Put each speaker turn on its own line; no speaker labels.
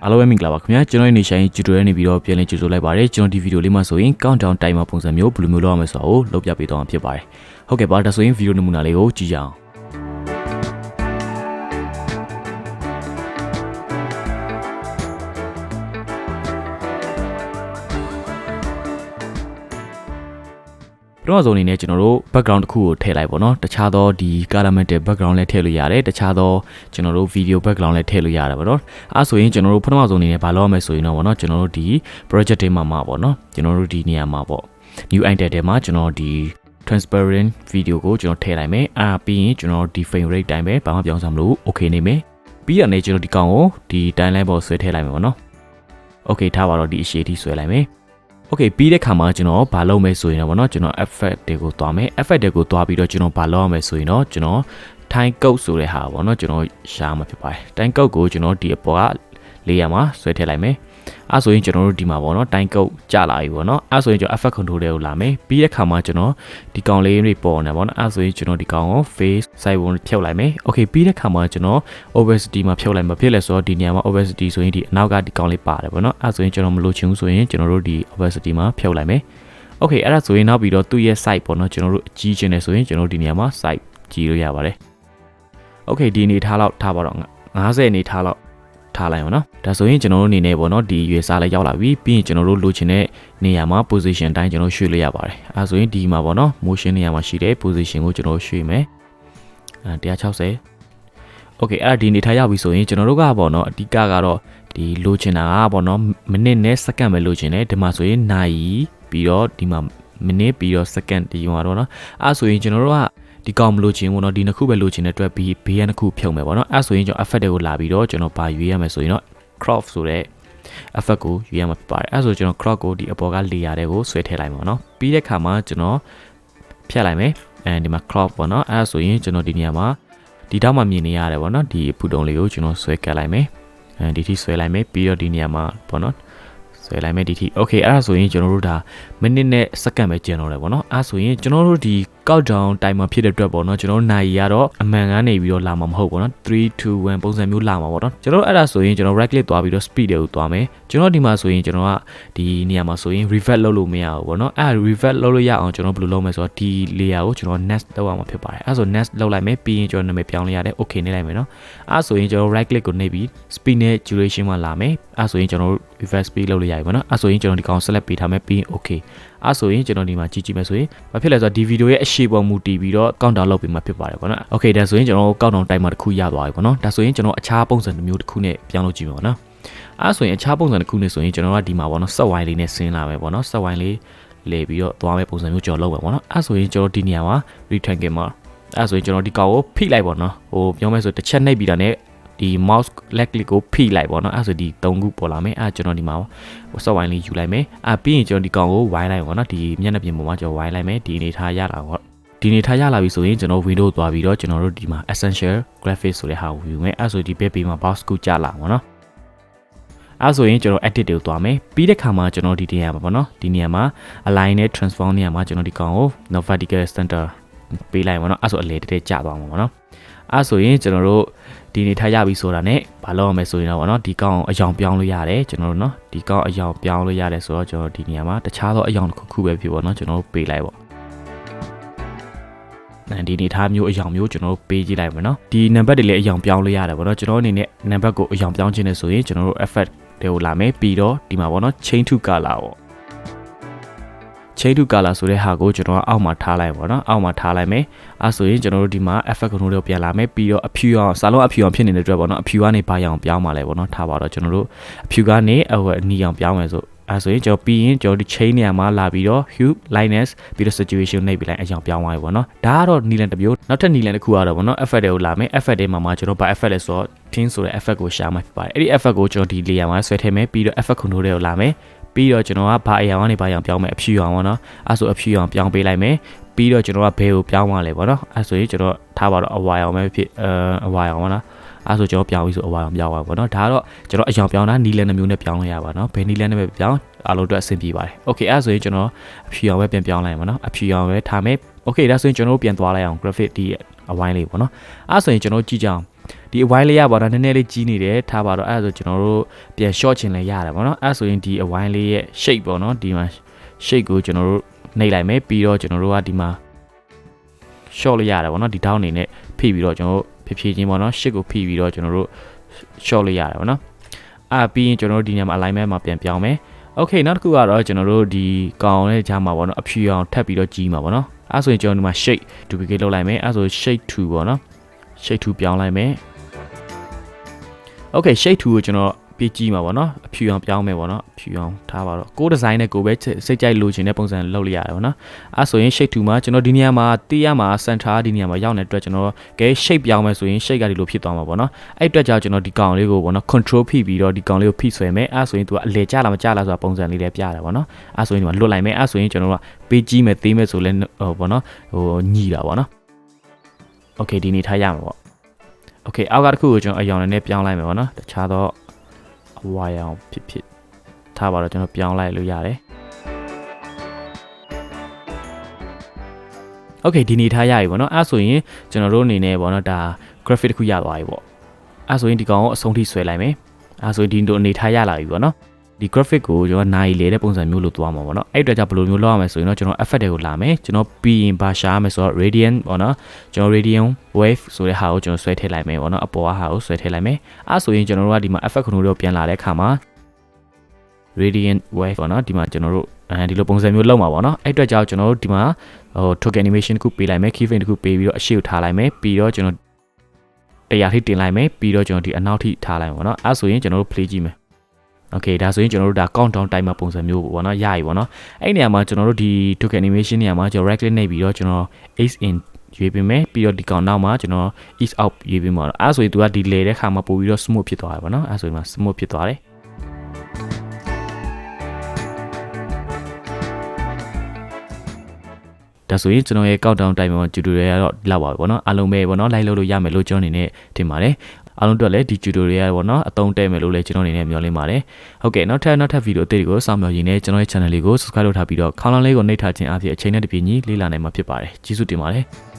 အားလုံးပဲမင်္ဂလာပါခင်ဗျာကျွန်တော်နေဆိုင်ကျူတိုရီယယ်နေပြီးတော့ပြန်လည်ကြိုဆိုလိုက်ပါတယ်ကျွန်တော်ဒီဗီဒီယိုလေးမှာဆိုရင် countdown timer ပုံစံမျိုးဘယ်လိုမျိုးလုပ်ရမလဲဆိုတာကိုလုပ်ပြပေးသွားမှာဖြစ်ပါတယ်ဟုတ်ကဲ့ပါဒါဆိုရင်ဗီဒီယိုနမူနာလေးကိုကြည့်ကြအောင်ပထမဆုံးအနေနဲ့ကျွန်တော်တို့ background တစ်ခုကိုထည့်လိုက်ပါတော့တခြားသောဒီ color background လည်းထည့်လို့ရတယ်တခြားသောကျွန်တော်တို့ video background လည်းထည့်လို့ရတယ်ပါတော့အဲဆိုရင်ကျွန်တော်တို့ပထမဆုံးအနေနဲ့ဘာလုပ်ရမလဲဆိုရင်တော့ဗောနော်ကျွန်တော်တို့ဒီ project တွေမှာဗောနော်ကျွန်တော်တို့ဒီနေရာမှာဗော new item ထဲမှာကျွန်တော်ဒီ transparent video ကိုကျွန်တော်ထည့်လိုက်မယ်ပြီးရင်ကျွန်တော်ဒီ frame rate တိုင်းပဲဘာမှပြောင်းစရာမလို okay နေမယ်ပြီးရနေကျွန်တော်ဒီကောင်ကိုဒီ timeline ပေါ်ဆွဲထည့်လိုက်မယ်ဗောနော် okay ထားပါတော့ဒီအရှည်ထိဆွဲလိုက်မယ်Okay ပြီးတဲ့ခါမှာကျွန်တော်ဘာလုပ်မယ်ဆိုရင်တော့ဗောနော်ကျွန်တော် effect တွေကိုတွားမယ် effect တွေကိုတွားပြီးတော့ကျွန်တော်ဘာလုပ်ရမလဲဆိုရင်တော့ကျွန်တော် time code ဆိုတဲ့ဟာဗောနော်ကျွန်တော်ရှာမှာဖြစ်ပါတယ် time code ကိုကျွန်တော်ဒီအပေါ်ကလေးရမှာဆွဲထည့်လိုက်မယ်အဲဆိုရင်ကျွန်တော်တို့ဒီမှာဗောနော် time code ကျလာပြီဗောနော်အဲဆိုရင်ကျွန်တော် effect control တွေကိုလာမယ်ပြီးတဲ့ခါမှာကျွန်တော်ဒီကောင်လေးတွေပေါ်နေဗောနော်အဲဆိုရင်ကျွန်တော်ဒီကောင်ကို face size ဝင်ဖြုတ်လိုက်မယ် okay ပြီးတဲ့ခါမှာကျွန်တော် opacity မှာဖြုတ်လိုက်မှာဖြစ်လဲဆိုတော့ဒီနေရာမှာ opacity ဆိုရင်ဒီအနောက်ကဒီကောင်လေးပါတယ်ဗောနော်အဲဆိုရင်ကျွန်တော်မလိုချင်ဘူးဆိုရင်ကျွန်တော်တို့ဒီ opacity မှာဖြုတ်လိုက်မယ် okay အဲ့ဒါဆိုရင်နောက်ပြီးတော့သူ့ရဲ့ size ပေါ့နော်ကျွန်တော်တို့အကြီးချင်တယ်ဆိုရင်ကျွန်တော်တို့ဒီနေရာမှာ size ကြီးလို့ရပါတယ် okay ဒီအနေထားလောက်ထားပါတော့50အနေထားလောက်ထားလိုက်အောင်နော်ဒါဆိုရင်ကျွန်တော်တို့အနေနဲ့ပေါ့နော်ဒီရွေးစားလေးရောက်လာပြီပြီးရင်ကျွန်တော်တို့လိုချင်တဲ့နေရာမှာ position တိုင်းကျွန်တော်ရွှေ့လို့ရပါတယ်အဲဆိုရင်ဒီမှာပေါ့နော် motion နေရာမှာရှိတဲ့ position ကိုကျွန်တော်ရွှေ့မယ်160 okay အဲ့ဒါဒီအနေထားရောက်ပြီဆိုရင်ကျွန်တော်တို့ကပေါ့နော်အဓိကကတော့ဒီလိုချင်တာကပေါ့နော်မိနစ်နဲ့စက္ကန့်ပဲလိုချင်တယ်ဒီမှာဆိုရင်နာရီပြီးတော့ဒီမှာမိနစ်ပြီးတော့စက္ကန့်ဒီမှာတော့နော်အဲဆိုရင်ကျွန်တော်တို့ကဒီကောင်မလို့ချင်းပေါ့နော်ဒီနှစ်ခုပဲလို့ချင်းတဲ့အတွက်ဘေးကနှစ်ခုဖြုတ်မယ်ပေါ့နော်အဲဆိုရင်ကျွန်တော် effect တွေကိုလာပြီးတော့ကျွန်တော်ဘာရွေးရမယ်ဆိုရင်တော့ crop ဆိုတဲ့ effect ကိုရွေးရမှာဖြစ်ပါတယ်အဲဆိုကျွန်တော် crop ကိုဒီအပေါ်က layer တွေကိုဆွဲထည့်လိုက်မှာပေါ့နော်ပြီးတဲ့ခါမှာကျွန်တော်ဖြတ်လိုက်မယ်အဲဒီမှာ crop ပေါ့နော်အဲဆိုရင်ကျွန်တော်ဒီနေရာမှာဒီတောက်မှမြင်နေရတယ်ပေါ့နော်ဒီဖူတုံလေးကိုကျွန်တော်ဆွဲကတ်လိုက်မယ်ဒီထိဆွဲလိုက်မယ်ပြီးတော့ဒီနေရာမှာပေါ့နော်ဆွဲလိုက်မယ်ဒီထိ okay အဲ့ဒါဆိုရင်ကျွန်တော်တို့ဒါမိနစ်နဲ့စက္ကန့်ပဲကျန်တော့တယ်ပေါ့နော်အဲ့ဆိုရင်ကျွန်တော်တို့ဒီ countdown timer ဖြစ်တဲ့အတွက်ပေါ့နော်ကျွန်တော်နိုင်ရီကတော့အမှန်ကနေပြီးတော့လာမှာမဟုတ်ပေါ့နော်3 2 1ပုံစံမျိုးလာမှာပေါ့နော်ကျွန်တော်အဲ့ဒါဆိုရင်ကျွန်တော် right click သွားပြီးတော့ speed တွေကိုသွားမယ်ကျွန်တော်ဒီမှာဆိုရင်ကျွန်တော်ကဒီနေရာမှာဆိုရင် revert လုပ်လို့မရဘူးပေါ့နော်အဲ့ revert လုပ်လို့ရအောင်ကျွန်တော်ဘယ်လိုလုပ်မလဲဆိုတော့ဒီ layer ကိုကျွန်တော် next လုပ်အောင်ဖြစ်ပါတယ်အဲ့ဆို next လုပ်လိုက်မယ်ပြီးရင်ကျွန်တော်နာမည်ပြောင်းလိုက်ရတယ် okay နေလိုက်မယ်နော်အဲ့ဆိုရင်ကျွန်တော် right click ကိုနှိပ်ပြီး speed နဲ့ duration မှာလာမယ်အဲ့ဆိုရင်ကျွန်တော် revert speed လုပ်လို့ရပြီပေါ့နော်အဲ့ဆိုရင်ကျွန်တော်ဒီကောင် select ပေးထားမယ်ပြီးရင် okay အဲ့ဆိုရင်ကျွန်တော်ဒီမှာကြည့်မယ်ဆိုရင်ဘာဖြစ်လဲဆိုတော့ဒီဗီဒီယိုရဲ့အရှိပေါ်မူတည်ပြီးတော့ countdown လုပ်ပေးမှာဖြစ်ပါတယ်ပေါ့နော် okay ဒါဆိုရင်ကျွန်တော် countdown timer တစ်ခုရသွားပြီပေါ့နော်ဒါဆိုရင်ကျွန်တော်အခြားပုံစံတစ်မျိုးတစ်ခုနဲ့ပြောင်းလုပ်ကြည့်မယ်ပေါ့နော်အဲ့ဆိုရင်အခြားပုံစံတစ်ခုနဲ့ဆိုရင်ကျွန်တော်ကဒီမှာပေါ့နော် set wine လေးနဲ့ဆင်းလာမယ်ပေါ့နော် set wine လေးလေပြီးတော့သွားမယ်ပုံစံမျိုးကျွန်တော်လုပ်မယ်ပေါ့နော်အဲ့ဆိုရင်ကျွန်တော်ဒီနေရာမှာ rectangle မှာအဲ့ဆိုရင်ကျွန်တော်ဒီကောင်ကိုဖိလိုက်ပေါ့နော်ဟိုပြောမယ်ဆိုတစ်ချက်နှိပ်ပြီးတာနဲ့ဒီ mouse left click ကိုဖိလိုက်ပေါ့နော်အဲ့ဆိုဒီ3ခုပေါ်လာမယ်အဲ့ကျွန်တော်ဒီမှာset wine လေးယူလိုက်မယ်ပြီးရင်ကျွန်တော်ဒီကောင်ကိုဝိုင်းလိုက်ပေါ့နော်ဒီမျက်နှာပြင်ပေါ်မှာကျွန်တော်ဝိုင်းလိုက်မယ်ဒီအနေထားရတာပေါ့ဒီအနေထားရလာပြီဆိုရင်ကျွန်တော် window သွားပြီးတော့ကျွန်တော်တို့ဒီမှာ essential graphics ဆိုတဲ့ဟာကိုယူမယ်အဲ့ဆိုဒီဘက်ပေးမှာ box ကိုကြာလာပါတော့အဲ့ဆိုရင်ကျွန်တော် edit တွေကိုသွားမယ်ပြီးတဲ့ခါမှာကျွန်တော်ဒီနေရာမှာပေါ့နော်ဒီနေရာမှာ align နဲ့ transform နေရာမှာကျွန်တော်ဒီကောင်ကို vertical center ပေးလိုက်ပါတော့အဲ့ဆိုအလေတက်ကြာသွားမှာပေါ့နော်အဲ့ဆိုရင်ကျွန်တော်တို့ဒီနေထားရပြီဆိုတာနဲ့ဘာလုပ်ရမလဲဆိုရင်တော့ဗောနော်ဒီကောင်အယောင်ပြောင်းလို့ရတယ်ကျွန်တော်တို့နော်ဒီကောင်အယောင်ပြောင်းလို့ရတယ်ဆိုတော့ကျွန်တော်ဒီနေရာမှာတခြားသောအယောင်တစ်ခုပဲဖြစ်ဗောနော်ကျွန်တော်တို့ပေးလိုက်ဗောဒီနေထားမျိုးအယောင်မျိုးကျွန်တော်တို့ပေးကြည့်လိုက်မယ်နော်ဒီနံပါတ်တွေလည်းအယောင်ပြောင်းလို့ရတယ်ဗောနော်ကျွန်တော်အနေနဲ့နံပါတ်ကိုအယောင်ပြောင်းခြင်းနဲ့ဆိုရင်ကျွန်တော်တို့ effect တွေကိုလာမယ်ပြီးတော့ဒီမှာဗောနော် change to color ဗောchange to color ဆိုတဲ့ဟာကိုကျွန်တော်အောက်မှာထားလိုက်ပါတော့အောက်မှာထားလိုက်မယ်အဲဆိုရင်ကျွန်တော်တို့ဒီမှာ effect control တွေကိုပြန်လာမယ်ပြီးတော့အဖြူအောင်စာလုံးအဖြူအောင်ဖြစ်နေတဲ့အတွက်ပေါ့နော်အဖြူကနေဘာအောင်ပြောင်းมาလဲပေါ့နော်ထားပါတော့ကျွန်တော်တို့အဖြူကနေအနီအောင်ပြောင်းမယ်ဆိုအဲဆိုရင်ကျွန်တော်ပြီးရင်ကျွန်တော်ဒီ chain နေရာမှာလာပြီးတော့ hue lightness ပြီးတော့ saturation နှိပ်ပြီးလိုက်အကြောင်းပြောင်းသွားပြီပေါ့နော်ဒါကတော့နီလန်တစ်မျိုးနောက်ထပ်နီလန်တစ်ခုကတော့ပေါ့နော် effect တွေကိုလာမယ် effect တွေမှာကျွန်တော်ဘာ effect လဲဆိုတော့ pin ဆိုတဲ့ effect ကိုရှာမှာဖြစ်ပါတယ်အဲ့ဒီ effect ကိုကျွန်တော်ဒီ layer မှာဆွဲထည့်မယ်ပြီးတော့ effect control တွေကိုလာမယ်ပြီးတော့ကျွန်တော်ကဘာအရာကနေဘာအရာပြောင်းမယ်အဖြူအောင်ပေါ့နော်အဲဆိုအဖြူအောင်ပြောင်းပေးလိုက်မယ်ပြီးတော့ကျွန်တော်ကဘယ်ကိုပြောင်းသွားလဲပေါ့နော်အဲဆိုရင်ကျွန်တော်ထားပါတော့အဝါအောင်ပဲဖြစ်အဝါအောင်ပေါ့နော်အဲဆိုကျွန်တော်ပြောင်းပြီးဆိုအဝါအောင်ပြောင်းသွားပေါ့နော်ဒါကတော့ကျွန်တော်အယောင်ပြောင်းတာနီလန်နှမျိုးနဲ့ပြောင်းလို့ရပါနော်ဘယ်နီလန်နဲ့ပဲပြောင်းအားလုံးအတွက်အဆင်ပြေပါတယ်โอเคအဲဆိုရင်ကျွန်တော်အဖြူအောင်ပဲပြန်ပြောင်းလိုက်ပါနော်အဖြူအောင်ပဲထားမယ်โอเคဒါဆိုရင်ကျွန်တော်ပြန်သွားလိုက်အောင် graphic ဒီအဝိုင်းလေးပေါ့နော်အဲဆိုရင်ကျွန်တော်ကြည့်ကြအောင် ဒီအဝိုင်းလေးရပါတော့နည်းနည်းလေးကြီးနေတယ်ထားပါတော့အဲ့ဒါဆိုကျွန်တော်တို့ပြန် short ချင်လဲရတယ်ပေါ့နော်အဲ့ဆိုရင်ဒီအဝိုင်းလေးရဲ့ shape ပေါ့နော်ဒီမှာ shape ကိုကျွန်တော်တို့နှိပ်လိုက်မယ်ပြီးတော့ကျွန်တော်တို့ကဒီမှာ short လိုက်ရတယ်ပေါ့နော်ဒီ down အနေနဲ့ဖိပြီးတော့ကျွန်တော်တို့ဖြည်းချင်းပေါ့နော် shape ကိုဖိပြီးတော့ကျွန်တော်တို့ short လိုက်ရတယ်ပေါ့နော်ပြီးရင်ကျွန်တော်တို့ဒီညမှာ alignment မှာပြန်ပြောင်းမယ် okay နောက်တစ်ခုကတော့ကျွန်တော်တို့ဒီကောင်နဲ့ကြားမှာပေါ့နော်အဖြူအောင်ထပ်ပြီးတော့ကြီးမှာပေါ့နော်အဲ့ဆိုရင်ကျွန်တော်ဒီမှာ shape duplicate လုပ်လိုက်မယ်အဲ့ဆို shape 2ပေါ့နော် shape 2ပြောင်းလိုက်မယ် okay shape 2ကိုကျွန်တော်ပြကြည့်မှာပေါ့နော်အဖြူအောင်ပြောင်းမယ်ပေါ့နော်အဖြူအောင်ထားပါတော့ကိုယ်ဒီဇိုင်းနဲ့ကိုပဲစိတ်ကြိုက်လိုချင်တဲ့ပုံစံလုပ်လိုက်ရတယ်ပေါ့နော်အဲ့ဆိုရင် shape 2မှာကျွန်တော်ဒီနေရာမှာတီးရမှာ center ဒီနေရာမှာရောက်နေတဲ့အတွက်ကျွန်တော်ကဲ shape ပြောင်းမယ်ဆိုရင် shape ကဒီလိုဖြစ်သွားမှာပေါ့နော်အဲ့အတွက်ကြောင့်ကျွန်တော်ဒီကောင်လေးကိုပေါ့နော် control ဖိပြီးတော့ဒီကောင်လေးကိုဖိဆွဲမယ်အဲ့ဆိုရင်သူကအလေကျလာမကျလာဆိုတာပုံစံလေးလည်းပြရတယ်ပေါ့နော်အဲ့ဆိုရင်ဒီမှာလွတ်လိုက်မယ်အဲ့ဆိုရင်ကျွန်တော်တို့ကပေးကြည့်မယ်သေးမယ်ဆိုလဲပေါ့နော်ညီတာပေါ့နော် okay ဒီနေထားရမှာပေါ့ okay အောက်ကတစ်ခုကိုကျွန်တော်အယောင်နဲ့ပြောင်းလိုက်မယ်ပေါ့နော်တခြားတော့အဝါရောင်ဖြစ်ထားပါတော့ကျွန်တော်ပြောင်းလိုက်လို့ရတယ် okay ဒီနေထားရပြီပေါ့နော်အဲ့ဆိုရင်ကျွန်တော်တို့အနေနဲ့ပေါ့နော်ဒါ graphic တစ်ခုရသွားပြီပေါ့အဲ့ဆိုရင်ဒီကောင်ကိုအဆုံးထိဆွဲလိုက်မယ်အဲ့ဆိုရင်ဒီတို့အနေထားရလာပြီပေါ့နော်ဒီ graphic ကိုကျွန်တော်နိုင်လေတဲ့ပုံစံမျိုးလို့သွားမှာပေါ့နော်အဲ့အတွက်ကြောင့်ဘယ်လိုမျိုးလုပ်ရမလဲဆိုရင်တော့ကျွန်တော် effect တွေကိုလာမယ်ကျွန်တော်ပြီးရင်ဘာရှာရမလဲဆိုတော့ radiant ပေါ့နော်ကျွန်တော် radiant wave ဆိုတဲ့ဟာကိုကျွန်တော်ဆွဲထည့်လိုက်မယ်ပေါ့နော်အပေါ်ဟာကိုဆွဲထည့်လိုက်မယ်အဲ့ဆိုရင်ကျွန်တော်တို့ကဒီမှာ effect ခုနတို့ပြန်လာတဲ့အခါမှာ radiant wave ပေါ့နော်ဒီမှာကျွန်တော်တို့ဒီလိုပုံစံမျိုးလုပ်မှာပေါ့နော်အဲ့အတွက်ကြောင့်ကျွန်တော်တို့ဒီမှာtoken animation တစ်ခုပေးလိုက်မယ် keyframe တစ်ခုပေးပြီးတော့အရှိကိုထားလိုက်မယ်ပြီးတော့ကျွန်တော်100ထိတင်လိုက်မယ်ပြီးတော့ကျွန်တော်ဒီအနောက်ထိထားလိုက်မယ်ပေါ့နော်အဲ့ဆိုရင်ကျွန်တော်တို့ play ကြည့်မယ်okay ဒါဆိုရင်ကျွန်တော်တို့ဒါ countdown timer ပုံစံမျိုးပေါ့နော်ရပြီပေါ့နော်အဲ့နေရာမှာကျွန်တော်တို့ဒီ token animation နေရာမှာကျွန်တော် right click နှိပ်ပြီးတော့ကျွန်တော် ease in ရွေးပေးမယ်ပြီးတော့ဒီကောင်နောက်မှာကျွန်တော် ease out ရွေးပေးမှာပေါ့အဲ့ဆိုရင်သူကဒီလေတဲ့ခါမှာပို့ပြီးတော့ smooth ဖြစ်သွားတယ်ပေါ့နော်အဲ့ဆိုရင် smooth ဖြစ်သွားတယ်ဒါဆိုရင်ကျွန်တော်ရဲ့ countdown timer tutorial ကတော့လောက်ပါပဲပေါ့နော်အားလုံးပဲပေါ့နော် like လုပ်လို့ရမယ်လို့ကျွန်တော်အနေနဲ့ထင်ပါတယ်အားလုံးတို့လည်းဒီ tutorial ပေါ့နော်အသုံးတည့်မယ်လို့လည်းကျွန်တော်အနေနဲ့မျှော်လင့်ပါတယ်ဟုတ်ကဲ့နောက်ထပ်ဗီဒီယိုအသစ်တွေကိုစောင့်မျှော်ရင်းနဲ့ကျွန်တော်ရဲ့ channel လေးကို subscribe လုပ်ထားပြီးတော့ခေါင်းလောင်းလေးကိုနှိပ်ထားခြင်းအပြင်အချိန်နဲ့တပြေးညီလေ့လာနိုင်မှာဖြစ်ပါတယ်ကျေးဇူးတင်ပါတယ်